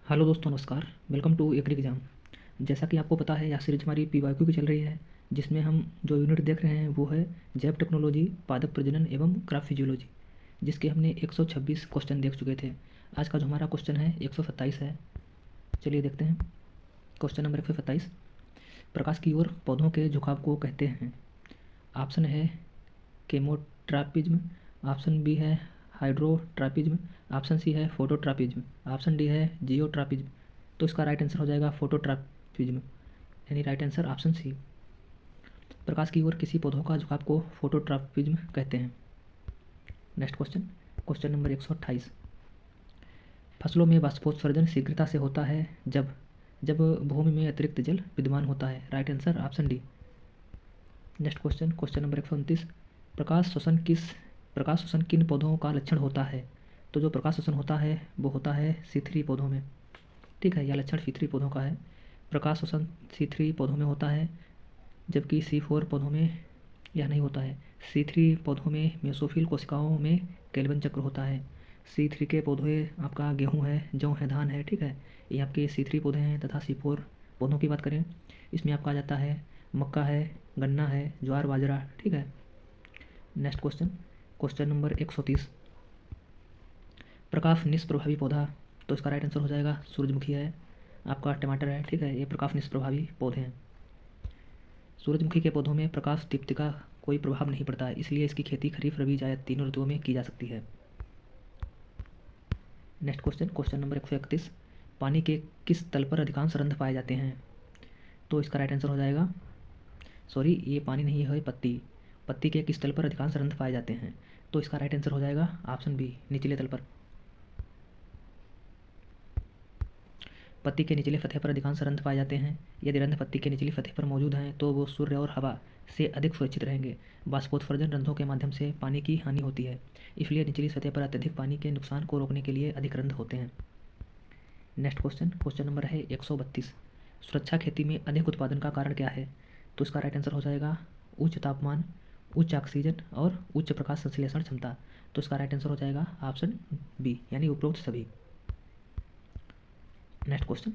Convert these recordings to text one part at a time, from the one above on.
Hello दोस्तों, नमस्कार। Welcome to agri exam. जैसा कि आपको पता है, यह सीरीज हमारी पीवाईक्यू की चल रही है, जिसमें हम जो यूनिट देख रहे हैं वो है जैव टेक्नोलॉजी, पादप प्रजनन एवं क्रॉप फिजियोलॉजी, जिसके हमने 126 क्वेश्चन देख चुके थे। आज का जो हमारा क्वेश्चन है 127 है। चलिए देखते हैं। Question number 127। प्रकाश की ओर पौधों के झुकाव को कहते हैं। ऑप्शन है केमोट्रापिज्म, ऑप्शन बी है हाइड्रोट्रापिज्म, ऑप्शन सी है फोटोट्रापिज्म, ऑप्शन डी है जियोट्रापिज्म। तो इसका राइट आंसर हो जाएगा फोटोट्रापिज्म, यानी राइट आंसर ऑप्शन सी। प्रकाश की ओर किसी पौधों का झुकाव को फोटोट्रापिज्म कहते हैं। Next question, question number 128। फसलों में बाष्पोत्सर्जन शीघ्रता से होता है जब जब भूमि में अतिरिक्त जल विद्यमान होता है। Right answer option D. Next question, question number 129। प्रकाश शोषण किन पौधों का लक्षण होता है। तो जो प्रकाश शोषण होता है वो होता है C3 पौधों में। ठीक है, यह लक्षण C3 पौधों का है। प्रकाश शोषण C3 पौधों में होता है, जबकि C4 पौधों में यह नहीं होता है। C3 पौधों में मेसोफिल कोशिकाओं में कैल्विन चक्र होता है। C3 के पौधे आपका गेहूँ है, जौ है, धान है। ठीक है, ये आपके C3 पौधे हैं। तथा C4 पौधों की बात करें, इसमें आपका आ जाता है मक्का है, गन्ना है, ज्वार, बाजरा। ठीक है। Next question, question number 130। प्रकाश निष्प्रभावी पौधा। तो इसका राइट आंसर हो जाएगा सूरजमुखी है, आपका टमाटर है। ठीक है, ये प्रकाश निष्प्रभावी पौधे हैं। सूरजमुखी के पौधों में प्रकाश दीप्ति का कोई प्रभाव नहीं पड़ता है, इसलिए इसकी खेती खरीफ, रबी, जायद तीनों ऋतुओं में की जा सकती है। Next question, question number 131। पानी के किस तल पर अधिकांश रंध्र पाए जाते हैं। तो इसका राइट आंसर हो जाएगा, सॉरी, ये पानी नहीं है, पत्ती। पत्ती के किस तल पर अधिकांश रंध्र पाए जाते हैं। तो इसका राइट आंसर हो जाएगा ऑप्शन बी, निचले तल पर। पत्ती के निचले सतह पर अधिकांश रंध्र पाए जाते हैं। यदि रंध्र पत्ती के निचली सतह पर मौजूद हैं तो वो सूर्य और हवा से अधिक सुरक्षित रहेंगे। बाष्पोत्सर्जन रंध्रों के माध्यम से पानी की हानि होती है, इसलिए निचली सतह पर अत्यधिक पानी के नुकसान को रोकने के लिए अधिक रंध्र होते हैं। नेक्स्ट क्वेश्चन, क्वेश्चन नंबर है 132। सुरक्षा खेती में अधिक उत्पादन का कारण क्या है। तो इसका राइट आंसर हो जाएगा उच्च तापमान, उच्च ऑक्सीजन और उच्च प्रकाश संश्लेषण क्षमता। तो इसका राइट आंसर हो जाएगा ऑप्शन बी, यानी उपरोक्त सभी। नेक्स्ट क्वेश्चन,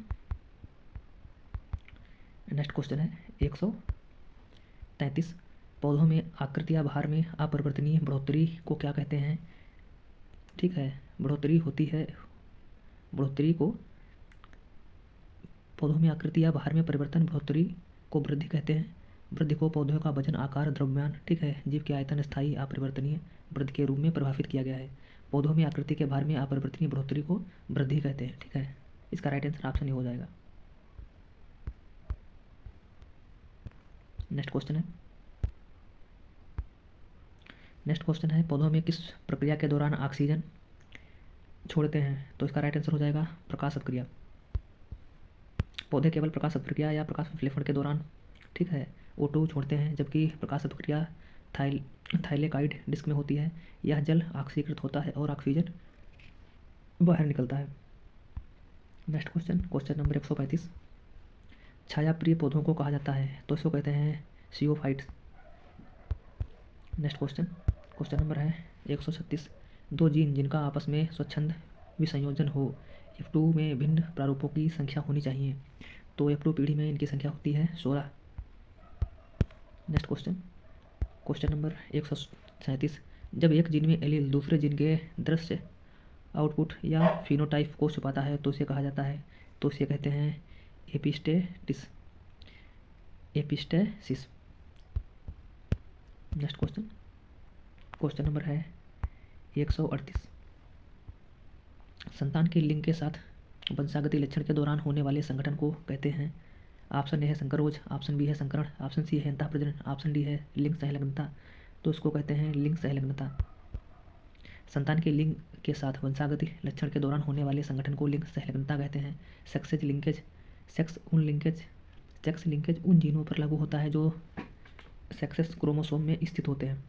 नेक्स्ट क्वेश्चन है 133। पौधों में आकृति या भार में अपरिवर्तनीय बढ़ोतरी को क्या कहते हैं। ठीक है, बढ़ोतरी होती है, बढ़ोतरी को, पौधों में आकृति या भार में परिवर्तन बढ़ोतरी को वृद्धि कहते हैं। वृद्धि को पौधों का वजन, आकार, द्रव्यमान, ठीक है, जीव के आयतन, स्थायी अपरिवर्तनीय वृद्धि के रूप में परिभाषित किया गया है। पौधों में आकृति के भार में अपरिवर्तनीय बढ़ोतरी को वृद्धि कहते हैं। ठीक है, इसका राइट आंसर ऑप्शन ही हो जाएगा। नेक्स्ट क्वेश्चन है, नेक्स्ट क्वेश्चन है पौधों में किस प्रक्रिया के दौरान ऑक्सीजन छोड़ते हैं। तो इसका राइट आंसर हो जाएगा प्रकाश अपक्रिया। पौधे केवल प्रकाश अपक्रिया या प्रकाश संश्लेषण के दौरान, ठीक है, O2 छोड़ते हैं, जबकि प्रकाश अपक्रिया थाइलेकाइड डिस्क में होती है। यह जल ऑक्सीकृत होता है और ऑक्सीजन बाहर निकलता है। Next question, question number 135। छायाप्रिय पौधों को कहा जाता है। तो इसको कहते हैं सियोफाइट्स। नेक्स्ट क्वेश्चन, क्वेश्चन नंबर है 136। दो जीन जिनका आपस में स्वच्छंद विसंयोजन हो, F2 में भिन्न प्रारूपों की संख्या होनी चाहिए। तो F2 पीढ़ी में इनकी संख्या होती है 16। Next question, question number 137। जब एक जीन में एलील दूसरे जीन के दृश्य आउटपुट या फिनोटाइप को छुपाता है तो इसे कहा जाता है। तो इसे कहते हैं epistasis. Next question, question number है 138। संतान के लिंग के साथ वंशागति लक्षण के दौरान होने वाले संगठन को कहते हैं। ऑप्शन ए है संकरोज, ऑप्शन बी है संकरण, ऑप्शन सी है अंतःप्रजनन, ऑप्शन डी है लिंग सहलग्नता। तो इसको कहते हैं लिंग सहलग्नता। संतान के लिंग के साथ वंशागति लक्षण के दौरान होने वाले संगठन को लिंग सहलग्नता कहते हैं। सेक्स लिंकेज उन जीनों पर लागू होता है जो सेक्सेस क्रोमोसोम में स्थित होते हैं।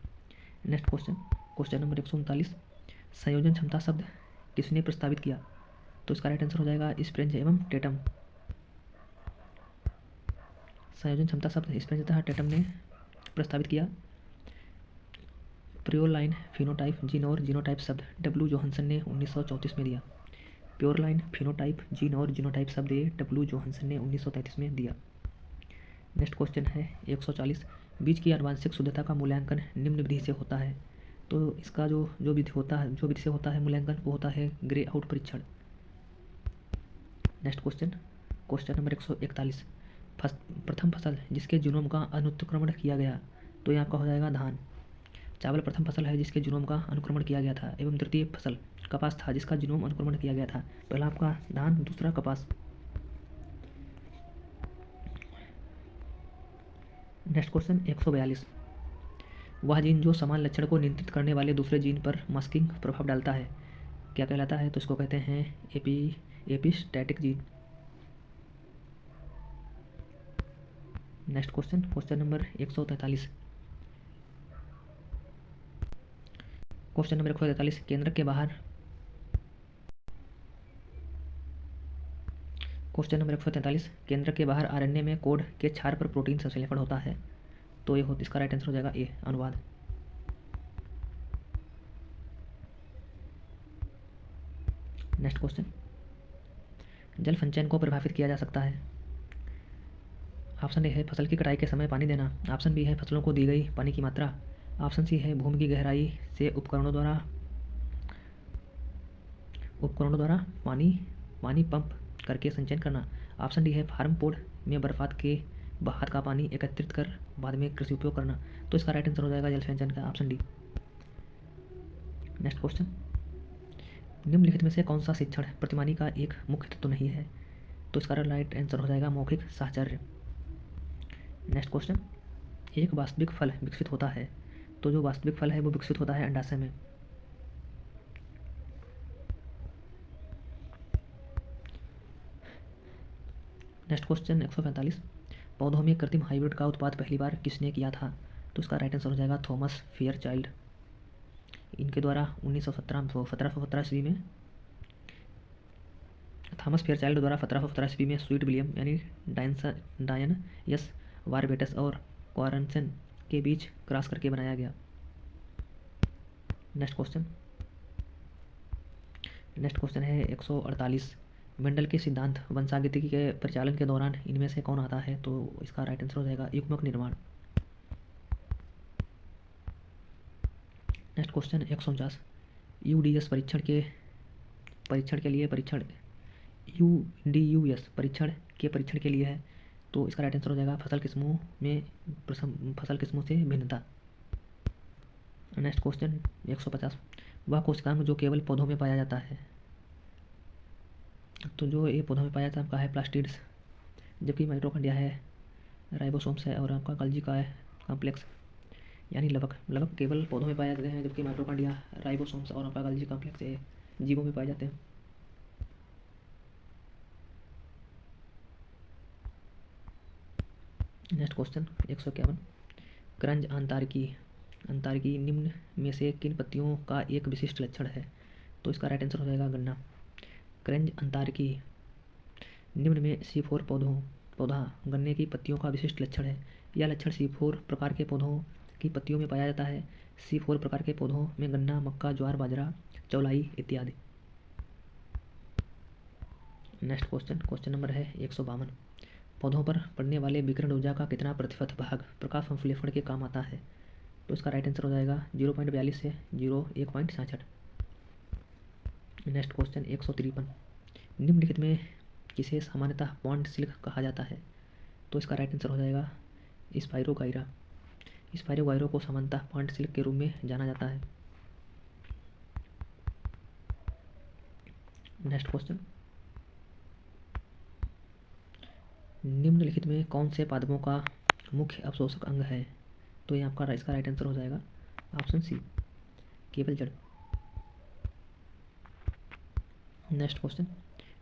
Next question, question number 139। संयोजन क्षमता शब्द किसने प्रस्तावित किया। तो इसका राइट आंसर हो जाएगा स्प्रेंज एवं टेटम। संयोजन क्षमता शब्द स्प्रेंज तथा टेटम ने प्रस्तावित किया। प्रियोलाइन फिनोटाइप जीन और जीनोटाइप शब्द W जोहानसन ने 1934 में दिया। प्योरलाइन फिनोटाइप जीन और जीनोटाइप शब्द ये डब्ल्यू जोहानसन ने 1933 में दिया। नेक्स्ट क्वेश्चन है 140, बीज की आनुवंशिक शुद्धता का मूल्यांकन निम्न विधि से होता है। तो इसका जो विधि होता है, जो विधि से होता है मूल्यांकन, वो होता है ग्रे आउट परीक्षण। नेक्स्ट क्वेश्चन नंबर 141, प्रथम फसल जिसके जीनोम का अनुत्क्रमण किया गया, तो ये आपका हो जाएगा धान। चावल प्रथम फसल है जिसके जीनोम का अनुक्रमण किया गया था। एवं द्वितीय फसल कपास था जिसका जीनोम अनुक्रमण किया गया था। पहला आपका धान, दूसरा कपास। नेक्स्ट क्वेश्चन 142, वह जीन जो समान लक्षण को नियंत्रित करने वाले दूसरे जीन पर मास्किंग प्रभाव डालता है क्या कहलाता है? तो इसको कहते हैं epistatic gene. Next question number 143, केंद्रक के बाहर केंद्रक के बाहर आरएनए में कोड के क्षार पर प्रोटीन संश्लेषण होता है। तो ये इसका राइट आंसर हो जाएगा ए, अनुवाद। नेक्स्ट क्वेश्चन, जल संचयन को प्रभावित किया जा सकता है। ऑप्शन ए है फसल की कटाई के समय पानी देना। ऑप्शन बी है फसलों को दी गई पानी की मात्रा। ऑप्शन सी है भूमि की गहराई से उपकरणों द्वारा पानी पंप करके संचयन करना। ऑप्शन डी है फार्म पोड में बर्फात के बहात का पानी एकत्रित कर बाद में कृषि उपयोग करना। तो इसका राइट आंसर हो जाएगा जल संचयन का, ऑप्शन डी। नेक्स्ट क्वेश्चन, निम्नलिखित में से कौन सा शिक्षण प्रतिमानी का एक मुख्य तत्व नहीं है? तो इसका राइट आंसर हो जाएगा मौखिक साहचर्य। नेक्स्ट क्वेश्चन, एक वास्तविक फल विकसित होता है। तो जो वास्तविक फल है वो विकसित होता है अंडाशय में। नेक्स्ट क्वेश्चन 145, पौधों में कृत्रिम हाइब्रिड का उत्पाद पहली बार किसने किया था? तो इसका राइट आंसर हो जाएगा थॉमस फेयरचाइल्ड। इनके द्वारा 1717 ईस्वी में थॉमस फेयरचाइल्ड द्वारा 1717 ईस्वी में स्वीट विलियम यानी डायन यस वारबेटस और क्वारनसन के बीच क्रॉस करके बनाया गया। नेक्स्ट क्वेश्चन है 148, मेंडल के सिद्धांत वंशागतिकी के परिचालन के दौरान इनमें से कौन आता है? तो इसका राइट आंसर हो जाएगा युग्मक निर्माण। नेक्स्ट क्वेश्चन 149, यूडीएस परीक्षण के लिए परीक्षण के लिए है। तो इसका राइट आंसर हो जाएगा फसल किस्मों से भिन्नता। नेक्स्ट क्वेश्चन 150, वह कोशिकांग जो केवल पौधों में पाया जाता है। तो जो ये पौधों में पाया जाता है आपका है प्लास्टिड्स, जबकि माइटोकॉन्ड्रिया है, राइबोसोम्स है और आपका गल्जी का है कॉम्प्लेक्स यानी लवक केवल पौधों में पाए जाते हैं, जबकि माइटोकॉन्ड्रिया, राइबोसोम्स और आपका गल्जी कॉम्प्लेक्स ये जीवों में पाए जाते हैं। नेक्स्ट क्वेश्चन 151, क्रंज अंतार्की निम्न में से किन पत्तियों का एक विशिष्ट लक्षण है? तो इसका राइट आंसर हो जाएगा गन्ना। क्रंज अंतार्की निम्न में C4 पौधा गन्ने की पत्तियों का विशिष्ट लक्षण है। यह लक्षण C4 प्रकार के पौधों की पत्तियों में पाया जाता है। C4 प्रकार के पौधों में गन्ना, मक्का, ज्वार, बाजरा, चौलाई इत्यादि। नेक्स्ट क्वेश्चन नंबर है 152, पौधों पर पड़ने वाले विकिरण ऊर्जा का कितना प्रतिशत भाग प्रकाश संश्लेषण के काम आता है? तो इसका राइट आंसर हो जाएगा 0.42 से 1.66। नेक्स्ट क्वेश्चन 153, निम्नलिखित में किसे सामान्यतः पॉन्ड सिल्क कहा जाता है? तो इसका राइट आंसर हो जाएगा स्पाइरोगाइरा। स्पाइरोगाइरा को सामान्यतः पॉन्ड सिल्क के रूप में जाना जाता है। नेक्स्ट क्वेश्चन, निम्नलिखित में कौन से पादपों का मुख्य अवशोषक अंग है? तो ये आपका इसका राइट आंसर हो जाएगा ऑप्शन सी, केवल जड़। नेक्स्ट क्वेश्चन,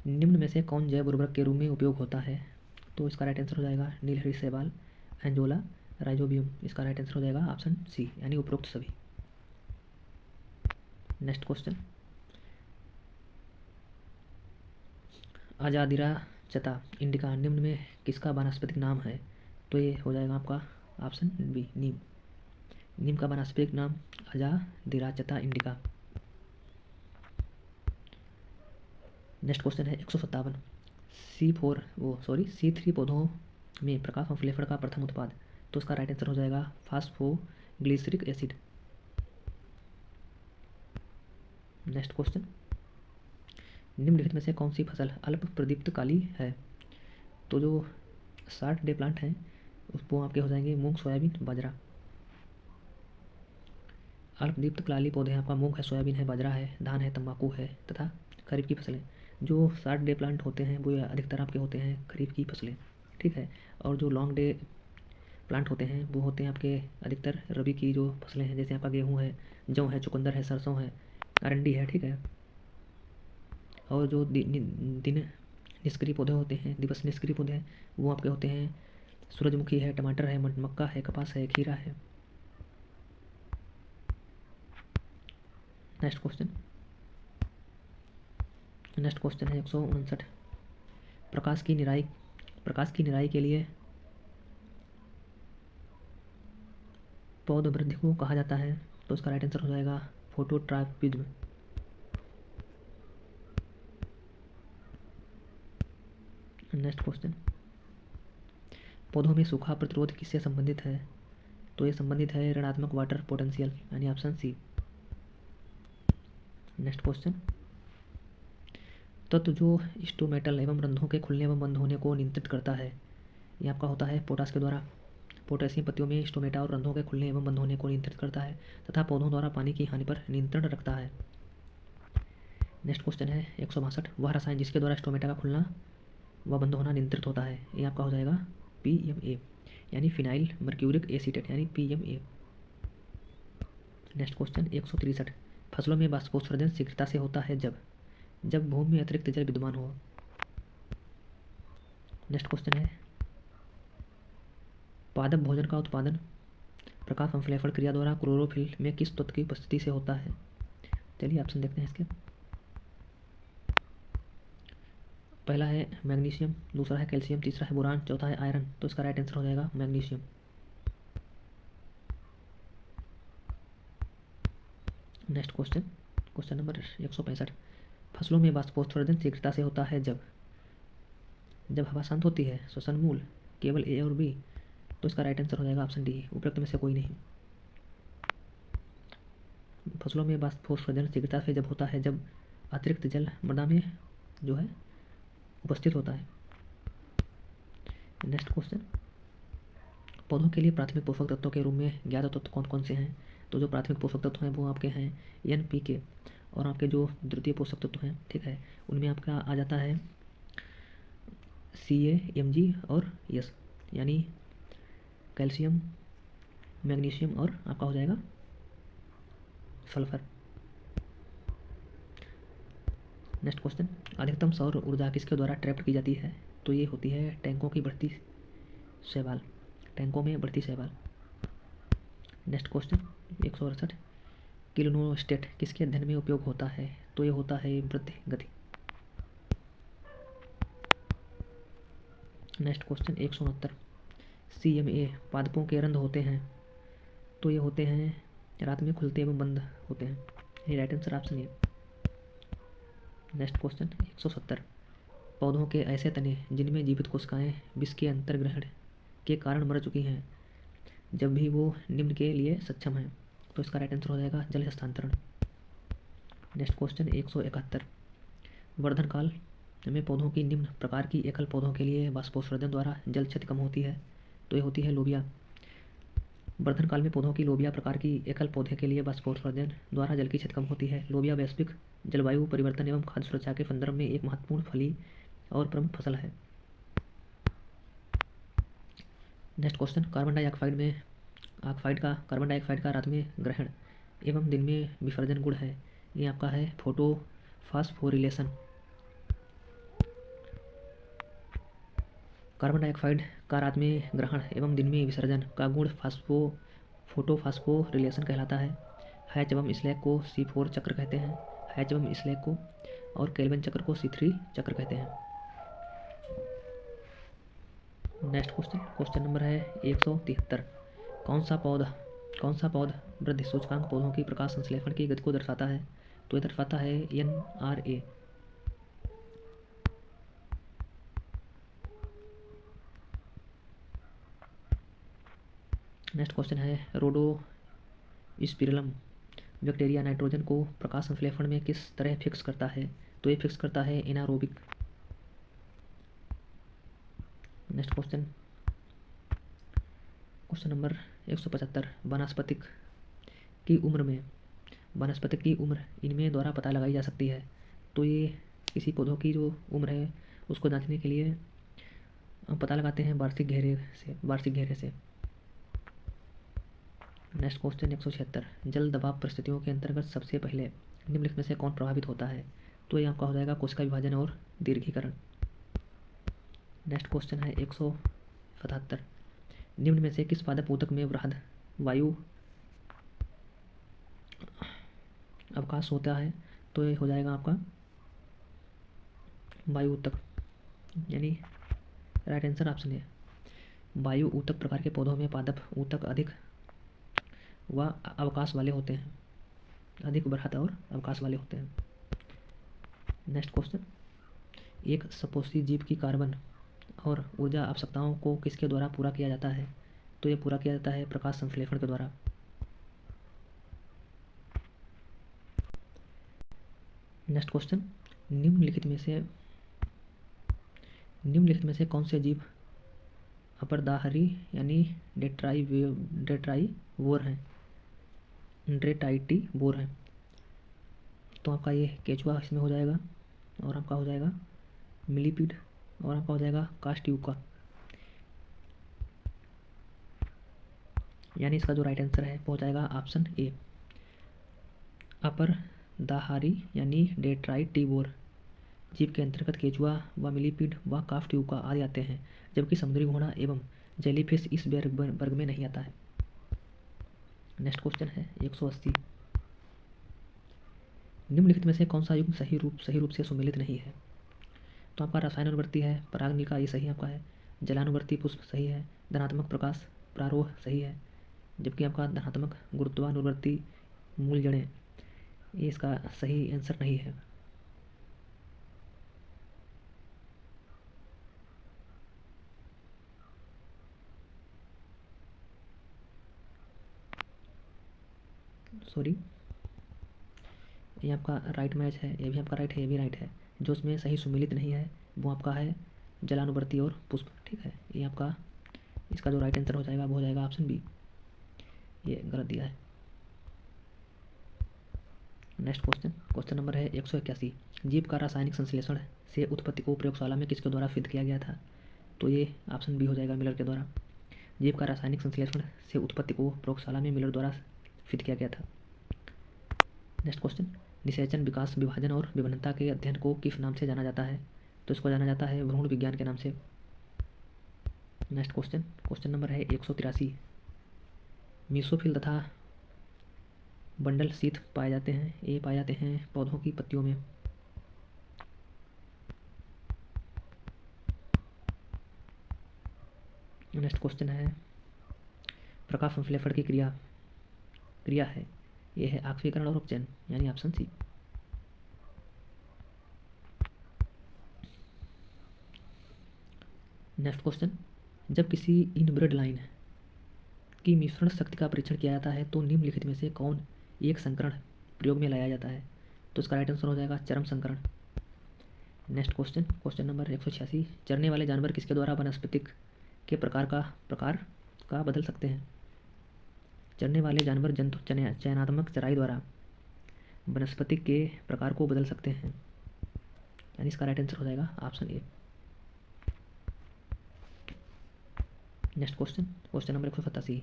निम्न में से कौन जैव उर्वरक के रूप में उपयोग होता है? तो इसका राइट आंसर हो जाएगा नीलहरी शैवाल, एंजोला, राइजोबियम। इसका राइट आंसर हो जाएगा ऑप्शन सी यानी उपरोक्त सभी। नेक्स्ट क्वेश्चन, अजादिराचता इंडिका निम्न में किसका वानस्पतिक नाम है? तो ये हो जाएगा आपका ऑप्शन बी, नीम। नीम का वानस्पतिक नाम अजादिराचता इंडिका। नेक्स्ट क्वेश्चन है 157। C3 पौधों में प्रकाश संश्लेषण का प्रथम उत्पाद, तो उसका राइट आंसर हो जाएगा फास्फोग्लिसरिक एसिड। नेक्स्ट क्वेश्चन, निम्नलिखित में से कौन सी फसल अल्प प्रदीप्तकाली है? तो जो शॉर्ट डे प्लांट हैं वो आपके हो जाएंगे मूंग, सोयाबीन, बाजरा। अल्पदीप्तकाली पौधे आपका मूंग है, सोयाबीन है, बाजरा है, धान है, तंबाकू है तथा खरीफ की फसलें। जो शॉर्ट डे प्लांट होते हैं वो अधिकतर आपके होते हैं खरीफ की फसलें, ठीक है। और जो लॉन्ग डे प्लांट होते हैं वो होते हैं आपके अधिकतर रबी की जो फसलें हैं, जैसे आपका गेहूँ है, जौ है, चुकंदर है, सरसों है, अरंडी है, ठीक है। और जो दिन निष्क्रिय पौधे होते हैं, दिवस निष्क्रिय पौधे हैं, वो आपके होते हैं सूरजमुखी है, टमाटर है, मक्का है, कपास है, खीरा है। नेक्स्ट क्वेश्चन है 159। प्रकाश की निराई के लिए पौध वृद्धि को कहा जाता है, तो उसका राइट आंसर हो जाएगा फोटोट्रॉपिज्म। नेक्स्ट क्वेश्चन, पौधों में सूखा प्रतिरोध किससे संबंधित है? तो ये संबंधित है ऋणात्मक वाटर पोटेंशियल, यानी ऑप्शन सी। नेक्स्ट क्वेश्चन, तत्व जो स्टोमेटल एवं रंध्रों के खुलने एवं बंद होने को नियंत्रित करता है, ये आपका होता है पोटाश के द्वारा। पोटेशियम पत्तियों में स्टोमेटा और रंध्रों के खुलने एवं बंद होने को नियंत्रित करता है तथा पौधों द्वारा पानी की हानि पर नियंत्रण रखता है। नेक्स्ट क्वेश्चन है 162। वह रसायन जिसके द्वारा स्टोमेटा का खुलना व बंद होना नियंत्रित होता है, ये आपका हो जाएगा PMA, यानी फिनाइल मर्क्यूरिक एसीटेट, यानी PMA। Next question 163। फसलों में बाष्पोत्सर्जन शीघ्रता से होता है जब भूमि में अतिरिक्त जल विद्यमान हो। नेक्स्ट क्वेश्चन है, पादप भोजन का उत्पादन प्रकाश संश्लेषण क्रिया द्वारा क्लोरोफिल में किस तत्व की उपस्थिति से होता है? चलिए ऑप्शन देखते हैं इसके। पहला है मैग्नीशियम, दूसरा है कैल्शियम, तीसरा है बोरान, चौथा है आयरन, तो इसका राइट आंसर हो जाएगा मैग्नीशियम। Next question number 165। फसलों में बाष्पोत्सर्जन शीघ्रता से होता है जब हवा शांत होती है। श्वसन मूल केवल A और B, तो इसका राइट आंसर हो जाएगा ऑप्शन डी, उपरोक्त में से कोई नहीं। फसलों में बाष्पोत्सर्जन शीघ्रता से जब होता है जब अतिरिक्त जल मृदा में जो है उपस्थित होता है। नेक्स्ट क्वेश्चन, पौधों के लिए प्राथमिक पोषक तत्वों के रूप में ज्ञात तत्व कौन कौन से हैं? तो जो प्राथमिक पोषक तत्व हैं वो आपके हैं NPK, और आपके जो द्वितीय पोषक तत्व हैं, ठीक है, उनमें आपका आ जाता है Ca, Mg और S, यानी कैल्शियम, मैग्नीशियम और आपका हो जाएगा सल्फर। नेक्स्ट क्वेश्चन, अधिकतम सौर ऊर्जा किसके द्वारा ट्रैप की जाती है? तो ये होती है टैंकों में बढ़ती शैवाल। Next question 168। क्लिनोस्टेट किसके अध्ययन में उपयोग होता है? तो ये होता है वृद्धि गति। Next question 169। CMA पादपों के रंध्र होते हैं, तो ये होते हैं रात में खुलते एवं बंद होते हैं, ये right answer option A. Next question 170। पौधों के ऐसे तने जिनमें जीवित कोशिकाएं विष के अंतर्ग्रहण के कारण मर चुकी हैं, जब भी वो निम्न के लिए सक्षम हैं, तो इसका राइट आंसर हो जाएगा जल हस्तांतरण। Next question 171। वर्धन काल में पौधों की निम्न प्रकार की एकल पौधों के लिए बाष्पोत्सर्जन द्वारा जल क्षति कम होती है, तो ये होती है लोबिया। वर्धन काल में पौधों की लोबिया प्रकार की एकल पौधे के लिए बाष्पोत्सर्जन द्वारा जल की क्षति कम होती है। लोबिया वैश्विक जलवायु परिवर्तन एवं खाद्य सुरक्षा के संदर्भ में एक महत्वपूर्ण फली और प्रमुख फसल है। नेक्स्ट क्वेश्चन, कार्बन डाइऑक्साइड का रात में ग्रहण एवं दिन में विसर्जन गुण है, ये आपका है फोटोफॉस्फोरिलेशन। कार्बन डाइऑक्साइड का रात में ग्रहण एवं दिन में विसर्जन का गुण फोटोफॉस्फोरिलेशन कहलाता है। हैच एवं स्लैग को C4 चक्र कहते हैं, हैच एवं स्लैग को, और केल्विन चक्र को C3 चक्र कहते हैं। नेक्स्ट क्वेश्चन नंबर है 173। कौन सा पौध वृद्धि सूचकांक पौधों की प्रकाश संश्लेषण की गति को दर्शाता है? तो ये दर्शाता है NRA। नेक्स्ट क्वेश्चन है रोडोस्पिरिलम बैक्टीरिया नाइट्रोजन को प्रकाश संश्लेषण में किस तरह फिक्स करता है? तो ये फिक्स करता है एनारोबिक। नेक्स्ट क्वेश्चन नंबर 175 वनस्पतिक की उम्र इनमें द्वारा पता लगाई जा सकती है। तो ये किसी पौधों की जो उम्र है उसको जांचने के लिए हम पता लगाते हैं वार्षिक घेरे से। नेक्स्ट क्वेश्चन 176 जल दबाव परिस्थितियों के अंतर्गत सबसे पहले निम्नलिखित में से कौन प्रभावित होता है? तो ये आपका हो जाएगा कोशिका विभाजन और दीर्घीकरण। नेक्स्ट क्वेश्चन है 177 निम्न में से किस पादप ऊतक में वृहद वायु अवकाश होता है? तो ये हो जाएगा आपका वायु ऊतक, यानी राइट आंसर ऑप्शन है। वायु ऊतक प्रकार के पौधों में पादप ऊतक अधिक व अवकाश वाले होते हैं, अधिक बृहद और अवकाश वाले होते हैं। नेक्स्ट क्वेश्चन एक सपोषी जीव की कार्बन और ऊर्जा आवश्यकताओं को किसके द्वारा पूरा किया जाता है? तो ये पूरा किया जाता है प्रकाश संश्लेषण के द्वारा। नेक्स्ट क्वेश्चन निम्नलिखित में से कौन से जीव अपरदाहरी यानी डेट्राइवोर हैं? तो आपका ये केचुआ इसमें हो जाएगा, और आपका हो जाएगा मिलीपीड, और आपका हो जाएगा कास्टियुका, यानी इसका जो राइट आंसर है वो हो जाएगा ऑप्शन ए। अपरदाहारी यानी डेट्राइटिवोर जीव के अंतर्गत केचुआ व मिलीपीड व कास्टियुका आदि आते हैं, जबकि समुद्री घोड़ा एवं जेलीफिश इस वर्ग में नहीं आता है। नेक्स्ट क्वेश्चन है 180 निम्नलिखित में से कौन सा युग्म सही रूप से सुमेलित नहीं है? तो आपका रसायन अनुवर्ती है परागनिका, ये सही आपका है। जलानुवर्ती पुष्प सही है। धनात्मक प्रकाश प्रारोह सही है, जबकि आपका धनात्मक गुरुत्वानुवर्ती मूल जड़ें, ये इसका सही आंसर नहीं है। सॉरी, ये आपका राइट मैच है, ये भी आपका राइट है, ये भी राइट है। जो उसमें सही सुमेलित नहीं है वो आपका है जलानुवर्ती और पुष्प, ठीक है। ये आपका इसका जो राइट आंसर हो जाएगा वो हो जाएगा ऑप्शन बी, ये गलत दिया है। नेक्स्ट क्वेश्चन नंबर है 181 जीव का रासायनिक संश्लेषण से उत्पत्ति को प्रयोगशाला में किसके द्वारा सिद्ध किया गया था? तो ये ऑप्शन बी हो जाएगा मिलर के द्वारा। जीव का रासायनिक संश्लेषण से उत्पत्ति को प्रयोगशाला में मिलर द्वारा सिद्ध किया गया था। नेक्स्ट क्वेश्चन निषेचन विकास विभाजन और विभिन्नता के अध्ययन को किस नाम से जाना जाता है? तो इसको जाना जाता है भ्रूण विज्ञान के नाम से। नेक्स्ट क्वेश्चन नंबर है 183 मीसोफिल तथा बंडल शीथ पाए जाते हैं, ये पाए जाते हैं पौधों की पत्तियों में। नेक्स्ट क्वेश्चन है प्रकाश संश्लेषण की क्रिया है, ये है ऑक्सीकरण और उपचयन, यानी ऑप्शन सी। नेक्स्ट क्वेश्चन जब किसी इनब्रेड लाइन की मिश्रण शक्ति का परीक्षण किया जाता है तो निम्नलिखित में से कौन एक संकरण प्रयोग में लाया जाता है? तो इसका राइट आंसर हो जाएगा चरम संकरण। नेक्स्ट क्वेश्चन नंबर 186 चरने वाले जानवर किसके द्वारा वनस्पतिक के प्रकार का बदल सकते हैं? चरने वाले जानवर जंतु चयनात्मक चराई द्वारा वनस्पतिक के प्रकार को बदल सकते हैं, यानी इसका राइट आंसर हो जाएगा option A. Next question number 187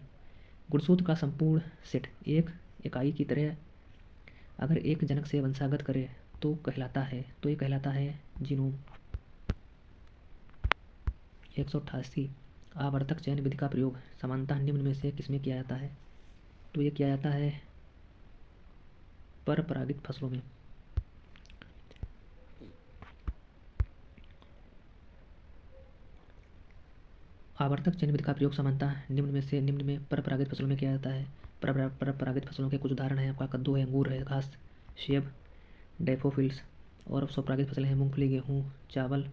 गुणसूत्र का संपूर्ण सेट एक इकाई की तरह अगर एक जनक से वंशागत करे तो कहलाता है, तो ये कहलाता है जीनोम। 188 आवर्तक चयन विधि का प्रयोग सामान्यतः निम्न में से किसमें किया जाता है? तो ये किया जाता है परपरागित फसलों में। आवर्तक चयन विधि का प्रयोग सामान्यतः निम्न में परपरागित फसलों में किया जाता है। परपरागित फसलों के कुछ उदाहरण हैं आपका कद्दू है, अंगूर है, घास, सेब, डैफोडिल्स, और स्वपरागित फसलें हैं मूंगफली, गेहूँ, चावल,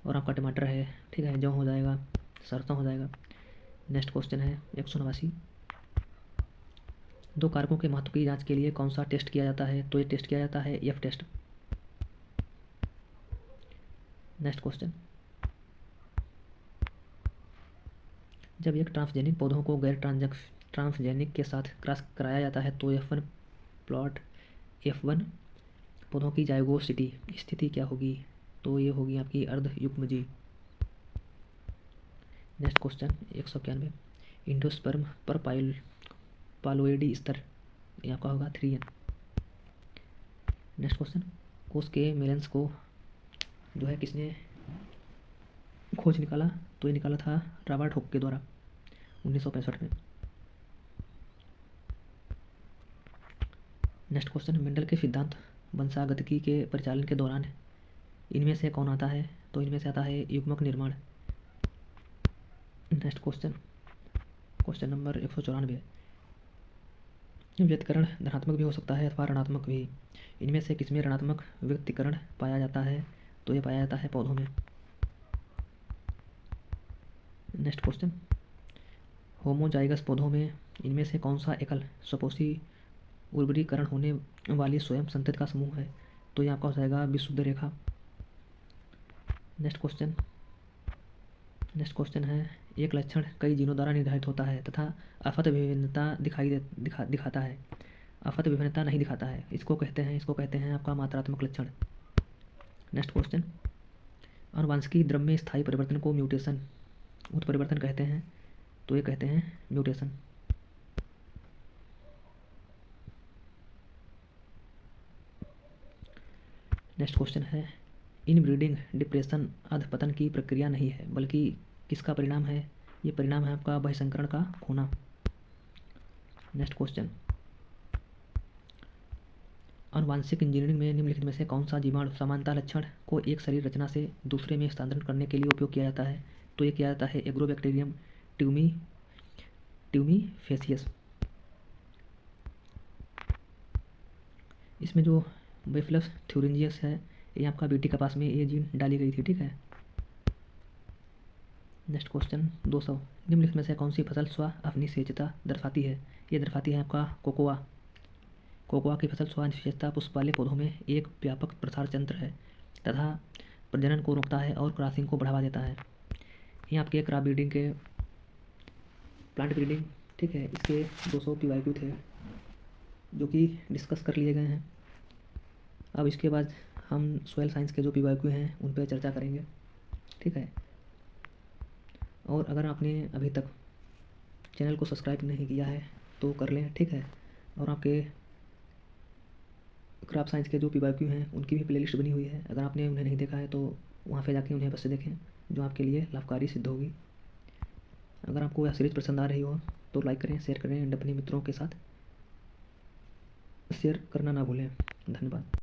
और आपका टमाटर है, ठीक है, जौ हो जाएगा, सरसों हो जाएगा। नेक्स्ट क्वेश्चन है 189। दो कारकों के महत्व की जांच के लिए कौन सा टेस्ट किया जाता है? तो ये टेस्ट किया जाता है एफ टेस्ट। नेक्स्ट क्वेश्चन, जब एक ट्रांसजेनिक पौधों को गैर ट्रांसजेनिक के साथ क्रॉस कराया जाता है तो F1 पौधों की जाइगोसिटी स्थिति क्या होगी? तो ये होगी आपकी अर्धयुग्मजी। Next question 191। इंडोस्पर्म पर पालोइडी स्तर ये आपका होगा 3N। नेक्स्ट क्वेश्चन, कोष के मेलेंस को जो है किसने खोज निकाला? तो ये निकाला था रॉबर्ट हुक के द्वारा 1965 में। नेक्स्ट क्वेश्चन, मेंडल के सिद्धांत वंशागतिकी के परिचालन के दौरान इनमें से कौन आता है? तो इनमें से आता है युग्मक निर्माण। Next question, question number 194। व्यतिकरण धनात्मक भी हो सकता है अथवा ऋणात्मक भी। इनमें से किसमें ऋणात्मक व्यतिकरण पाया जाता है? तो ये पाया जाता है पौधों में। नेक्स्ट क्वेश्चन, होमोजाइगस पौधों में इनमें से कौन सा एकल स्वपोषी उर्वरीकरण होने वाली स्वयं संतति का समूह है? तो ये आपका हो जाएगा विशुद्ध रेखा। नेक्स्ट क्वेश्चन है, एक लक्षण कई जीनों द्वारा निर्धारित होता है तथा आफत विभिन्नता दिखाता है, आफत विभिन्नता नहीं दिखाता है, इसको कहते हैं आपका मात्रात्मक लक्षण। नेक्स्ट क्वेश्चन, आनुवांशिकी द्रव्य में स्थायी परिवर्तन को म्यूटेशन उत्परिवर्तन कहते हैं, तो ये कहते हैं म्यूटेशन। नेक्स्ट क्वेश्चन है, इनब्रीडिंग डिप्रेशन अधपतन की प्रक्रिया नहीं है बल्कि किसका परिणाम है? ये परिणाम है आपका बहिःसंकरण का खोना। नेक्स्ट क्वेश्चन, आनुवांशिक इंजीनियरिंग में निम्नलिखित में से कौन सा जीवाणु समानता लक्षण को एक शरीर रचना से दूसरे में स्थानांतरण करने के लिए उपयोग किया जाता है? तो ये किया जाता है एग्रोबैक्टीरियम ट्यूमीफेसियस। इसमें जो बैसिलस थ्यूरिंजियस है ये आपका बीटी कपास में ये जीन डाली गई थी, ठीक है। Next question 200। निम्नलिखित में से कौन सी फसल स्व अपनी सेचता दर्शाती है? ये दर्शाती है आपका कोकोआ की फसल स्व निषेचता पुष्प वाले पौधों में एक व्यापक प्रसार तंत्र है तथा प्रजनन को रोकता है और क्रॉसिंग को बढ़ावा देता है। ये आपके क्रॉप ब्रीडिंग के प्लांट ब्रीडिंग, ठीक है, इसके 200 PYQ थे जो कि डिस्कस कर लिए गए हैं। अब इसके बाद हम सॉइल साइंस के जो PYQ हैं उन पर चर्चा करेंगे, ठीक है। और अगर आपने अभी तक चैनल को सब्सक्राइब नहीं किया है तो कर लें, ठीक है। और आपके क्रॉप साइंस के जो PYQ हैं उनकी भी प्लेलिस्ट बनी हुई है, अगर आपने उन्हें नहीं देखा है तो वहाँ पे जाके उन्हें अवश्य देखें, जो आपके लिए लाभकारी सिद्ध होगी। अगर आपको यह सीरीज पसंद आ रही हो तो लाइक करें, शेयर करें एंड अपने मित्रों के साथ शेयर करना ना भूलें। धन्यवाद।